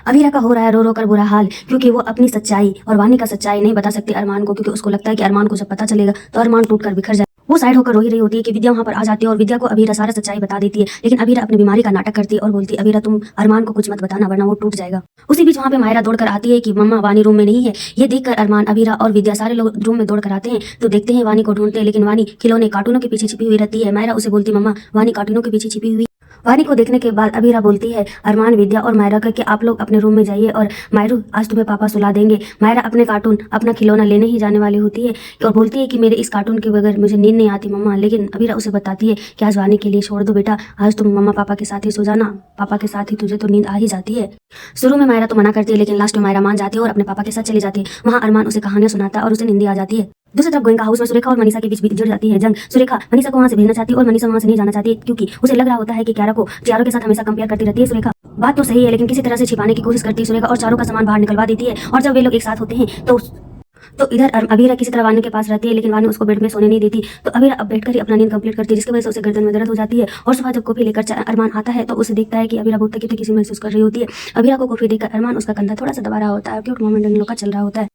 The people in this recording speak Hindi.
अभीरा का हो रहा है रो रो कर बुरा हाल, क्योंकि वो अपनी सच्चाई और वानी का सच्चाई नहीं बता सकती अरमान को, क्योंकि उसको लगता है कि अरमान को जब पता चलेगा तो अरमान टूट कर बिखर जाए। वो साइड होकर रो ही रही होती है कि विद्या वहां पर आ जाती है और विद्या को अभीरा सारा सच्चाई बता देती है, लेकिन अभीरा अपनी बीमारी का नाटक करती है और बोलती है अभीरा तुम अरमान को कुछ मत बताना वरना वो टूट जाएगा। उसी बीच वहां पे मायरा दौड़ कर आती है कि मम्मा वानी रूम में नहीं है। ये देखकर अरमान, अभीरा और विद्या सारे लोग रूम में दौड़ कर आते हैं तो देखते हैं वानी को ढूंढते हैं, लेकिन वानी खिलौने कार्टूनों के पीछे छिपी हुई रहती है। मायरा उसे बोलती मम्मा वानी कार्टूनों के पीछे छिपी हुई। वानी को देखने के बाद अभीरा बोलती है अरमान, विद्या और मायरा का कि आप लोग अपने रूम में जाइए और मायरू आज तुम्हें पापा सुला देंगे। मायरा अपने कार्टून अपना खिलौना लेने ही जाने वाली होती है और बोलती है कि मेरे इस कार्टून के बगैर मुझे नींद नहीं आती मम्मा, लेकिन अभीरा उसे बताती है कि आज वानी के लिए छोड़ दो बेटा, आज तुम मम्मा पापा के साथ ही सो जाना, पापा के साथ ही तुझे तो नींद आ ही जाती है। शुरू में मायरा तो मना करती है, लेकिन लास्ट में मायरा मान जाती है और अपने पापा के साथ चली जाती है। वहाँ अरमान उसे कहानियां सुनाता है और उसे नींद आ जाती है। दूसरी तरफ गोयंका हाउस में सुरेखा और मनीषा के बीच जुड़ जाती है जंग। सुरेखा मनीषा को वहां से भेजना चाहती है और मनीषा वहां से नहीं जाना चाहती है, क्योंकि उसे लग रहा होता है कि क्यारा को चारों के साथ हमेशा कंपेयर करती रहती है सुरेखा। बात तो सही है, लेकिन किसी तरह से छिपाने की कोशिश करती है सुरेखा और चारों का सामान बाहर निकलवा देती है। और जब वे लोग एक साथ होते हैं तो इधर अभीरा किसी तरह वानी के पास रहती है, लेकिन वानी उसको बेड में सोने नहीं देती। तो अभीरा अब बैठकर ही अपना नींद कंप्लीट करती है, जिसकी वजह से उसे गर्दन में दर्द हो जाती है। और सुबह जब कॉफी लेकर अरमान आता है तो उसे देखता है कि अभीरा बहुत थकी थकी सी महसूस कर रही होती है। अभीरा को कॉफी देकर अरमान उसका कंधा थोड़ा सा दबा रहा होता है, क्यूट मोमेंट इन लोग का चल रहा होता है।